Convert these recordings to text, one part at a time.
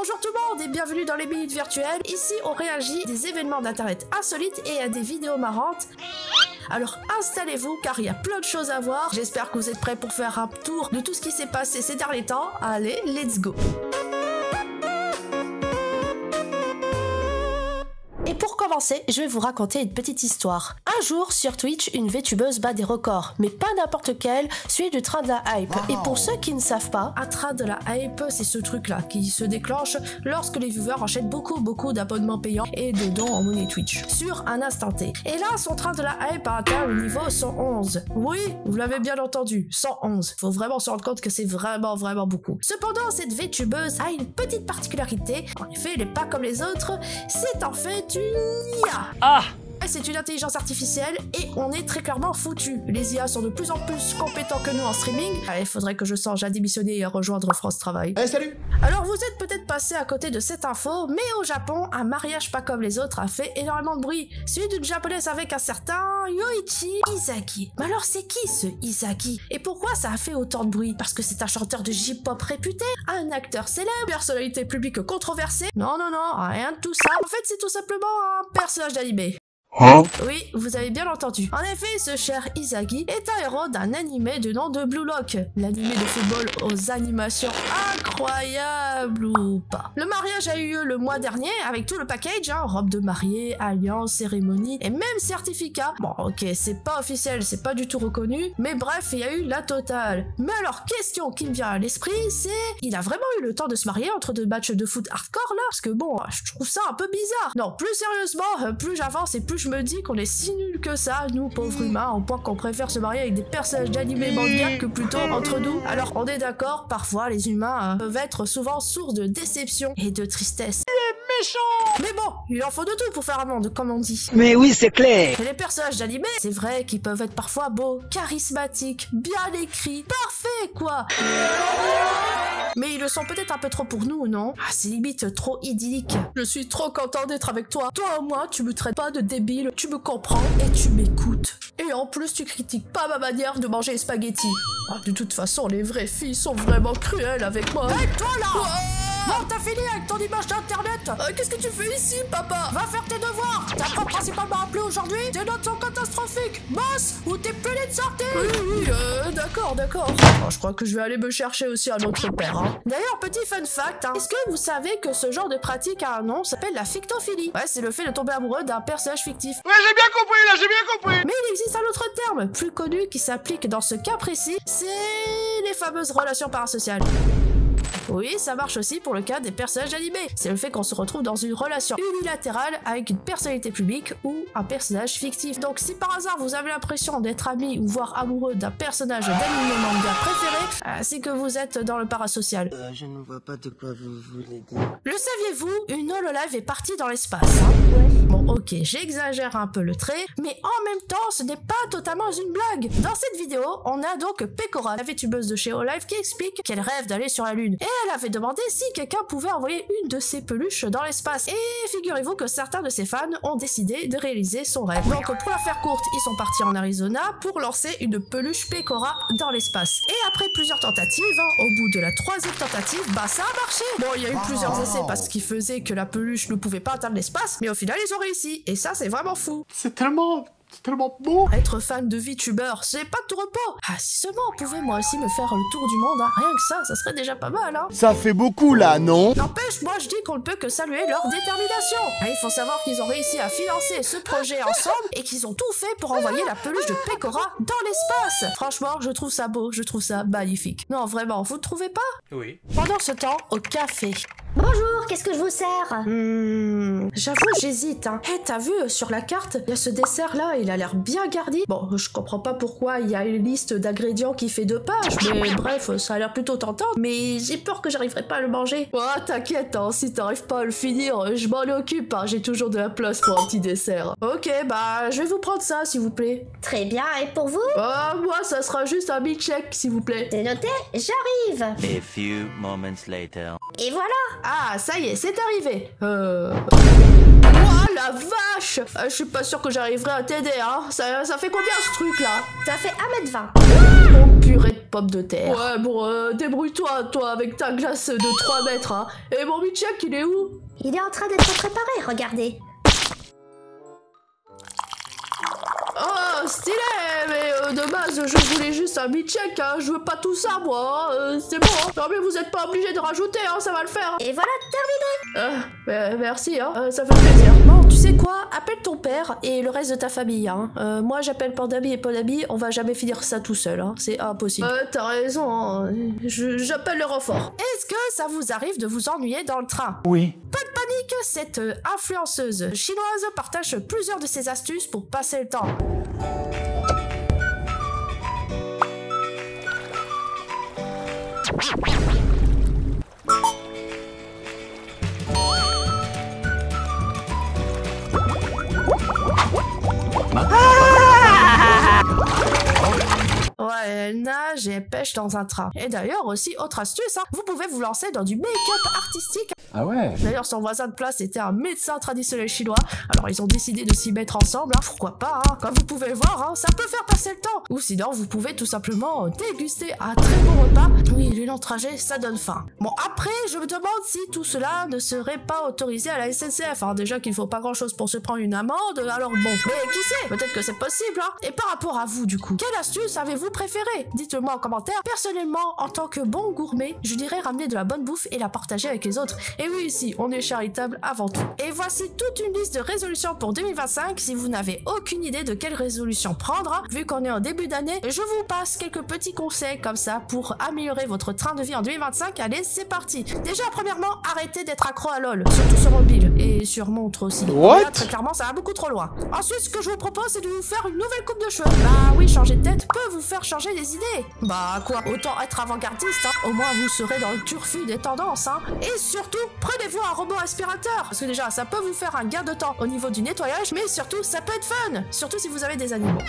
Bonjour tout le monde et bienvenue dans les minutes virtuelles. Ici on réagit à des événements d'internet insolites et à des vidéos marrantes. Alors installez-vous car il y a plein de choses à voir. J'espère que vous êtes prêts pour faire un tour de tout ce qui s'est passé ces derniers temps. Allez, let's go. Et pour commencer, je vais vous raconter une petite histoire. Un jour, sur Twitch, une VTubeuse bat des records, mais pas n'importe quel, celui du train de la hype. Et pour ceux qui ne savent pas, un train de la hype, c'est ce truc-là qui se déclenche lorsque les viewers enchaînent beaucoup d'abonnements payants et de dons en monnaie Twitch, sur un instant T. Et là, son train de la hype a atteint le niveau 111. Oui, vous l'avez bien entendu, 111. Faut vraiment se rendre compte que c'est vraiment beaucoup. Cependant, cette VTubeuse a une petite particularité. En effet, elle n'est pas comme les autres. C'est en fait une IA. Ah! C'est une intelligence artificielle et on est très clairement foutu. Les IA sont de plus en plus compétents que nous en streaming. Il faudrait que je songe à démissionner et à rejoindre France Travail. Hey, salut! Alors vous êtes peut-être passé à côté de cette info, mais au Japon, un mariage pas comme les autres a fait énormément de bruit. Celui d'une japonaise avec un certain Yoichi Izaki. Mais alors c'est qui ce Izaki? Et pourquoi ça a fait autant de bruit? Parce que c'est un chanteur de J-pop réputé, un acteur célèbre, personnalité publique controversée? Non, rien de tout ça. En fait, c'est tout simplement un personnage d'anime. Hein? Oui, vous avez bien entendu. En effet, ce cher Izaki est un héros d'un animé de nom de Blue Lock, l'animé de football aux animations incroyables ou pas. Le mariage a eu lieu le mois dernier avec tout le package, robe de mariée, alliance, cérémonie et même certificat. Bon, ok, c'est pas officiel, c'est pas du tout reconnu, mais bref, il y a eu la totale. Mais alors, question qui me vient à l'esprit, c'est il a vraiment eu le temps de se marier entre deux matchs de foot hardcore là? Parce que bon, je trouve ça un peu bizarre. Non, plus sérieusement, plus j'avance et plus je me dis qu'on est si nuls que ça, nous pauvres humains, au point qu'on préfère se marier avec des personnages d'animé manga que plutôt entre nous. Alors on est d'accord, parfois les humains peuvent être souvent source de déception et de tristesse. Méchant! Mais bon, il en faut de tout pour faire un monde, comme on dit. Mais oui, c'est clair. Et les personnages d'animé, c'est vrai qu'ils peuvent être parfois beaux, charismatiques, bien écrits, parfaits quoi. Mais ils le sont peut-être un peu trop pour nous, non? Ah, c'est limite trop idyllique. Je suis trop content d'être avec toi. Toi au moins, tu me traites pas de débile, tu me comprends et tu m'écoutes. Et en plus, tu critiques pas ma manière de manger les spaghettis. Ah, de toute façon, les vraies filles sont vraiment cruelles avec moi. Hey, toi là! Bon, t'as fini avec ton image d'internet. Qu'est-ce que tu fais ici, papa? Va faire tes devoirs. T'as pas principalement appelé aujourd'hui? Tes notes sont catastrophiques. Boss, ou t'es pelé de sortie? Oui, d'accord. Oh, je crois que je vais aller me chercher aussi un autre père. D'ailleurs, petit fun fact, est-ce que vous savez que ce genre de pratique a un nom, s'appelle la fictophilie? Ouais, c'est le fait de tomber amoureux d'un personnage fictif. Ouais, j'ai bien compris. Mais il existe un autre terme, plus connu, qui s'applique dans ce cas précis, c'est les fameuses relations parasociales. Oui, ça marche aussi pour le cas des personnages animés. C'est le fait qu'on se retrouve dans une relation unilatérale avec une personnalité publique ou un personnage fictif. Donc si par hasard vous avez l'impression d'être ami ou voire amoureux d'un personnage d'anime manga préféré, c'est que vous êtes dans le parasocial. Je ne vois pas de quoi vous voulez dire. Le saviez-vous? Une Hololive est partie dans l'espace. Bon, ok, j'exagère un peu le trait, mais en même temps, ce n'est pas totalement une blague. Dans cette vidéo, on a donc Pecora, la VTubeuse de chez Hololive, qui explique qu'elle rêve d'aller sur la Lune. Et elle avait demandé si quelqu'un pouvait envoyer une de ses peluches dans l'espace. Et figurez-vous que certains de ses fans ont décidé de réaliser son rêve. Donc pour la faire courte, ils sont partis en Arizona pour lancer une peluche Pecora dans l'espace. Et après plusieurs tentatives, au bout de la 3e tentative, ça a marché. Bon, il y a eu plusieurs essais parce qu'ils faisaient que la peluche ne pouvait pas atteindre l'espace, mais au final ils ont réussi. Et ça, c'est vraiment fou. C'est tellement beau. Être fan de VTuber, c'est pas de tout repos. Ah, si seulement on pouvait moi aussi me faire le tour du monde, rien que ça serait déjà pas mal, Ça fait beaucoup là, non? N'empêche, moi je dis qu'on ne peut que saluer leur détermination. Il faut savoir qu'ils ont réussi à financer ce projet ensemble et qu'ils ont tout fait pour envoyer la peluche de Pecora dans l'espace. Franchement, je trouve ça beau, je trouve ça magnifique. Non, vraiment, vous ne trouvez pas? Oui. Pendant ce temps, au café. Bonjour, qu'est-ce que je vous sers? J'avoue, j'hésite, t'as vu, sur la carte, il y a ce dessert-là, il a l'air bien garni. Bon, je comprends pas pourquoi il y a une liste d'ingrédients qui fait 2 pages, mais bref, ça a l'air plutôt tentant, mais j'ai peur que j'arriverai pas à le manger. Oh, t'inquiète, si t'arrives pas à le finir, je m'en occupe, j'ai toujours de la place pour un petit dessert. Ok, je vais vous prendre ça, s'il vous plaît. Très bien, et pour vous? Moi, ça sera juste un milkshake, s'il vous plaît. C'est noté, j'arrive. A few moments later. Et voilà. Ah, ça y est, c'est arrivé. Oh la vache! Je suis pas sûre que j'arriverai à t'aider, Ça fait combien ce truc là? Ça fait 1m20. Oh purée de pommes de terre. Ouais, bon, débrouille-toi, toi, avec ta glace de 3 mètres, hein. Et mon Mitchak, il est où? Il est en train d'être préparé, regardez. Oh, stylé! Mais de base, je voulais juste un Mitchak, hein. Je veux pas tout ça, moi, hein. C'est bon, hein. Non, mais vous êtes pas obligé de rajouter, hein, ça va le faire. Et voilà, terminé. Merci, hein. Ça fait plaisir. Bon, tu sais quoi? Appelle ton père et le reste de ta famille, hein. Moi, j'appelle Pandami et Pandami, on va jamais finir ça tout seul, hein. C'est impossible. T'as raison, hein. J'appelle le renfort. Est-ce que ça vous arrive de vous ennuyer dans le train? Oui. Pas de panique, cette influenceuse chinoise partage plusieurs de ses astuces pour passer le temps. Ouais, elle nage et elle pêche dans un train. Et d'ailleurs aussi, autre astuce, hein, vous pouvez vous lancer dans du make-up artistique. Ah ouais? D'ailleurs, son voisin de place était un médecin traditionnel chinois, alors ils ont décidé de s'y mettre ensemble, hein. Pourquoi pas, hein. Comme vous pouvez le voir, hein, ça peut faire passer le temps. Ou sinon, vous pouvez tout simplement déguster un très bon repas. Oui, les longs trajets, ça donne faim. Bon, après, je me demande si tout cela ne serait pas autorisé à la SNCF. Alors déjà qu'il faut pas grand-chose pour se prendre une amende, alors bon, mais qui sait, peut-être que c'est possible, hein. Et par rapport à vous, du coup, quelle astuce avez-vous préférée? Dites-le moi en commentaire. Personnellement, en tant que bon gourmet, je dirais ramener de la bonne bouffe et la partager avec les autres. Et oui, ici, on est charitable avant tout. Et voici toute une liste de résolutions pour 2025. Si vous n'avez aucune idée de quelle résolution prendre, hein, vu qu'on est en début d'année, je vous passe quelques petits conseils comme ça pour améliorer votre train de vie en 2025. Allez, c'est parti. Déjà, premièrement, arrêtez d'être accro à LOL, surtout sur mobile et sur montre aussi. What? Là, très clairement, ça va beaucoup trop loin. Ensuite, ce que je vous propose, c'est de vous faire une nouvelle coupe de cheveux. Bah oui, changer de tête peut vous faire changer des idées. Bah quoi, autant être avant-gardiste, hein. Au moins vous serez dans le turfu des tendances, hein. Et surtout, prenez-vous un robot aspirateur, parce que déjà ça peut vous faire un gain de temps au niveau du nettoyage, mais surtout ça peut être fun, surtout si vous avez des animaux.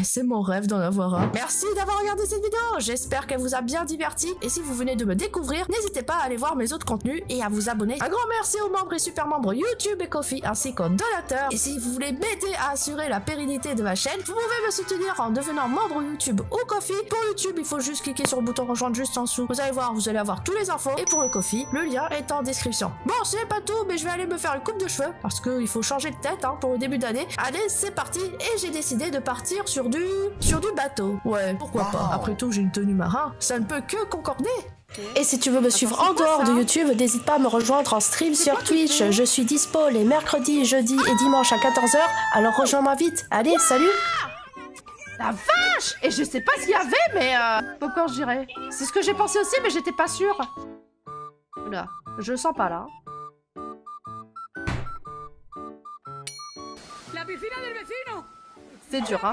C'est mon rêve d'en avoir un. Merci d'avoir regardé cette vidéo, j'espère qu'elle vous a bien diverti. Et si vous venez de me découvrir, n'hésitez pas à aller voir mes autres contenus et à vous abonner. Un grand merci aux membres et super membres YouTube et Ko-fi ainsi qu'aux donateurs. Et si vous voulez m'aider à assurer la pérennité de ma chaîne, vous pouvez me soutenir en devenant membre YouTube ou Ko-fi. Pour YouTube, il faut juste cliquer sur le bouton rejoindre juste en dessous. Vous allez voir, vous allez avoir tous les infos. Et pour le Ko-fi, le lien est en description. Bon, ce n'est pas tout, mais je vais aller me faire une coupe de cheveux parce qu'il faut changer de tête, hein, pour le début d'année. Allez, c'est parti. Et j'ai décidé de partir sur du bateau. Ouais, pourquoi pas. Après tout, j'ai une tenue marin. Ça ne peut que concorder. Et si tu veux me suivre en dehors de YouTube, n'hésite pas à me rejoindre en stream sur Twitch. Je suis dispo les mercredis, jeudis et dimanches à 14h. Alors rejoins-moi vite. Allez, salut! La vache! Et je sais pas ce qu'il y avait, mais popcorn, je dirais. C'est ce que j'ai pensé aussi, mais j'étais pas sûre. Oula, je sens pas là. C'est dur, hein.